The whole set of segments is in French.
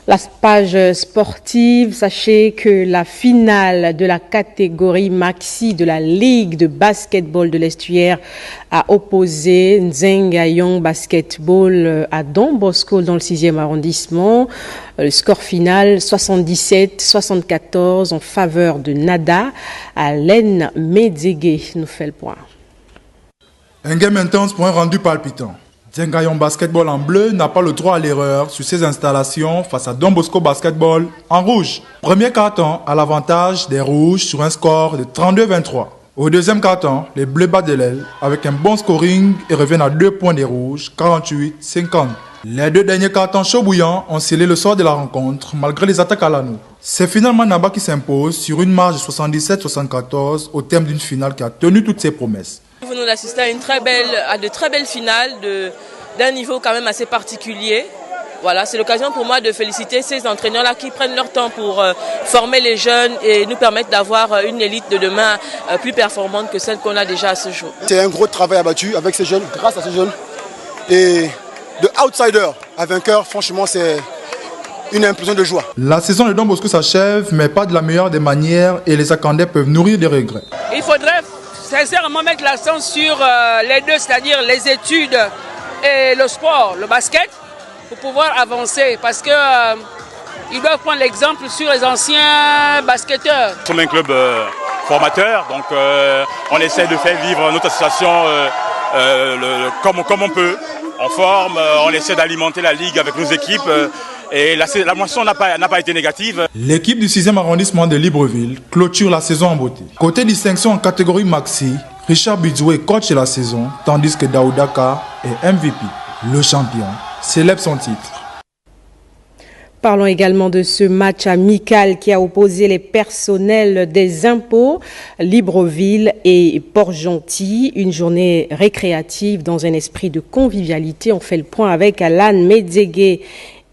La page sportive, sachez que la finale de la catégorie maxi de la Ligue de basketball de l'Estuaire a opposé Nzenga Young Basketball à Don Bosco dans le 6e arrondissement. Le score final 77-74 en faveur de Nada. Alain Medzege nous fait le point. Un game intense pour un rendu palpitant. Nzenga Young Basketball en bleu n'a pas le droit à l'erreur sur ses installations face à Don Bosco Basketball en rouge. Premier quart-temps à l'avantage des rouges sur un score de 32-23. Au deuxième quart-temps, les bleus battent de l'aile avec un bon scoring et reviennent à 2 points des rouges, 48-50. Les 2 derniers quart-temps chauds bouillants ont scellé le sort de la rencontre malgré les attaques à l'anneau. C'est finalement Naba qui s'impose sur une marge de 77-74 au terme d'une finale qui a tenu toutes ses promesses. Nous venons d'assister à de très belles finales d'un niveau quand même assez particulier. Voilà, c'est l'occasion pour moi de féliciter ces entraîneurs-là qui prennent leur temps pour former les jeunes et nous permettre d'avoir une élite de demain plus performante que celle qu'on a déjà à ce jour. C'est un gros travail abattu avec ces jeunes, grâce à ces jeunes. Et de outsider à vainqueur, franchement, c'est une implosion de joie. La saison de Don Bosco s'achève, mais pas de la meilleure des manières et les Akandais peuvent nourrir des regrets. Il faudrait sincèrement mettre l'accent sur les deux, c'est-à-dire les études et le sport, le basket, pour pouvoir avancer. Parce que ils doivent prendre l'exemple sur les anciens basketteurs. Nous sommes un club formateur, donc on essaie de faire vivre notre association comme on peut. On forme, on essaie d'alimenter la ligue avec nos équipes. Et la moisson n'a pas été négative. L'équipe du 6e arrondissement de Libreville clôture la saison en beauté. Côté distinction en catégorie maxi, Richard Bidzoué est coach de la saison, tandis que Daoudaka est MVP. Le champion célèbre son titre. Parlons également de ce match amical qui a opposé les personnels des impôts, Libreville et Port-Gentil. Une journée récréative dans un esprit de convivialité. On fait le point avec Alain Medzege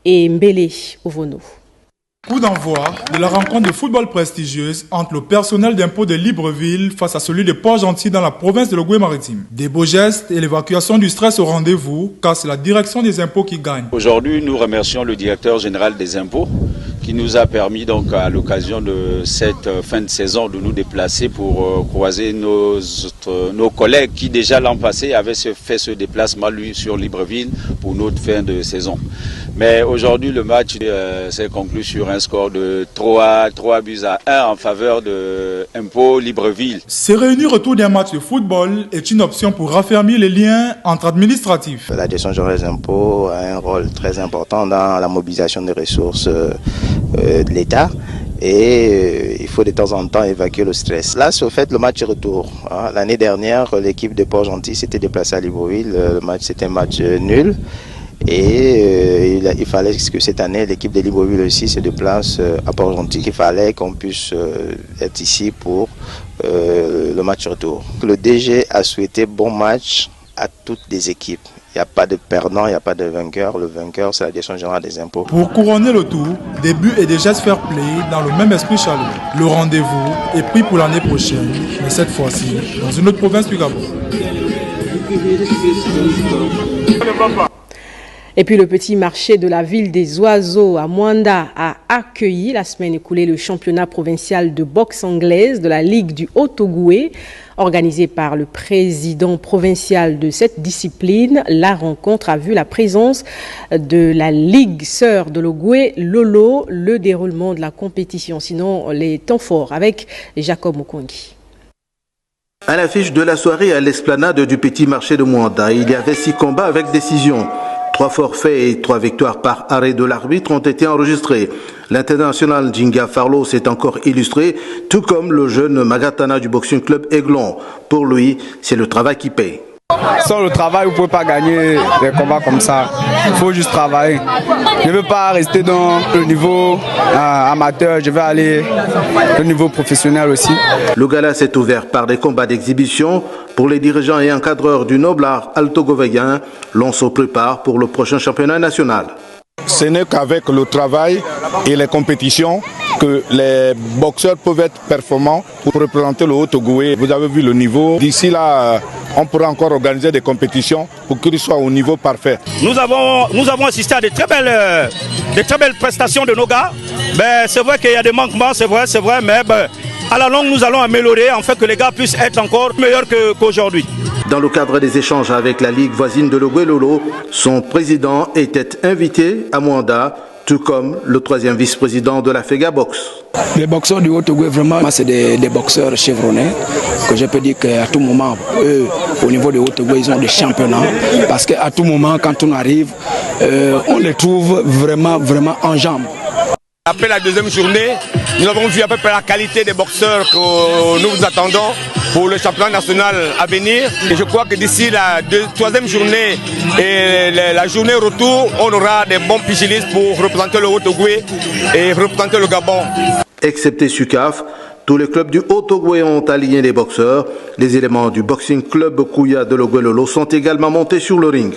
et Mbele Ovono. Coup d'envoi de la rencontre de football prestigieuse entre le personnel d'impôt de Libreville face à celui de Port-Gentil dans la province de l'Ogooué-Maritime. Des beaux gestes et l'évacuation du stress au rendez-vous, car c'est la direction des impôts qui gagne. Aujourd'hui, nous remercions le directeur général des impôts qui nous a permis donc à l'occasion de cette fin de saison de nous déplacer pour croiser nos collègues qui déjà l'an passé avaient fait ce déplacement sur Libreville pour notre fin de saison. Mais aujourd'hui, le match s'est conclu sur un score de 3 buts à 1 en faveur de Impôt Libreville. Se réunir autour d'un match de football est une option pour raffermir les liens entre administratifs. La direction générale des impôts a un rôle très important dans la mobilisation des ressources de l'État. Et il faut de temps en temps évacuer le stress. Là, c'est au fait le match retour. L'année dernière, l'équipe de Port-Gentil s'était déplacée à Libreville. Le match, c'était un match nul. Et il fallait que cette année, l'équipe de Libreville aussi se déplace à Port-Gentil. Il fallait qu'on puisse être ici pour le match retour. Le DG a souhaité bon match à toutes les équipes. Il n'y a pas de perdant, il n'y a pas de vainqueur. Le vainqueur, c'est la direction générale des impôts. Pour couronner le tout, des buts et des gestes fair play dans le même esprit chaleureux. Le rendez-vous est pris pour l'année prochaine, mais cette fois-ci dans une autre province du Gabon. Et puis le petit marché de la ville des oiseaux à Mwanda a accueilli la semaine écoulée le championnat provincial de boxe anglaise de la Ligue du Haut-Ogooué. Organisé par le président provincial de cette discipline, la rencontre a vu la présence de la Ligue Sœur de l'Ogooué, Lolo, le déroulement de la compétition. Sinon, les temps forts avec Jacob Mukongi. À l'affiche de la soirée à l'esplanade du petit marché de Mwanda, il y avait 6 combats avec décision. 3 forfaits et 3 victoires par arrêt de l'arbitre ont été enregistrés. L'international Jinga Farlo s'est encore illustré, tout comme le jeune Magatana du Boxing Club Aiglon. Pour lui, c'est le travail qui paye. Sans le travail, vous ne pouvez pas gagner des combats comme ça. Il faut juste travailler. Je ne veux pas rester dans le niveau amateur, je vais aller au niveau professionnel aussi. Le gala s'est ouvert par des combats d'exhibition. Pour les dirigeants et encadreurs du noble art altogovéen, l'on se prépare pour le prochain championnat national. Ce n'est qu'avec le travail et les compétitions que les boxeurs peuvent être performants pour représenter le Haut-Ogooué. Vous avez vu le niveau. D'ici là, on pourra encore organiser des compétitions pour qu'ils soient au niveau parfait. Nous avons assisté à de très belles prestations de nos gars. C'est vrai qu'il y a des manquements, c'est vrai, mais à la longue, nous allons améliorer en fait que les gars puissent être encore meilleurs qu'aujourd'hui. Dans le cadre des échanges avec la ligue voisine de Logoué-Lolo, son président était invité à Mwanda, tout comme le 3e vice-président de la FEGA Box. Les boxeurs du Haut-Togo, vraiment, c'est des boxeurs chevronnés, que je peux dire qu'à tout moment, eux, au niveau du Haut-Togo, ils ont des championnats, parce qu'à tout moment, quand on arrive, on les trouve vraiment en jambes. Après la deuxième journée, nous avons vu à peu près la qualité des boxeurs que nous attendons pour le championnat national à venir. Et je crois que d'ici la troisième journée et la journée retour, on aura des bons pigilistes pour représenter le Haut-Togo et représenter le Gabon. Excepté SUCAF, tous les clubs du Haut-Togo ont aligné les boxeurs. Les éléments du Boxing Club Kouya de Logoué-Lolo sont également montés sur le ring.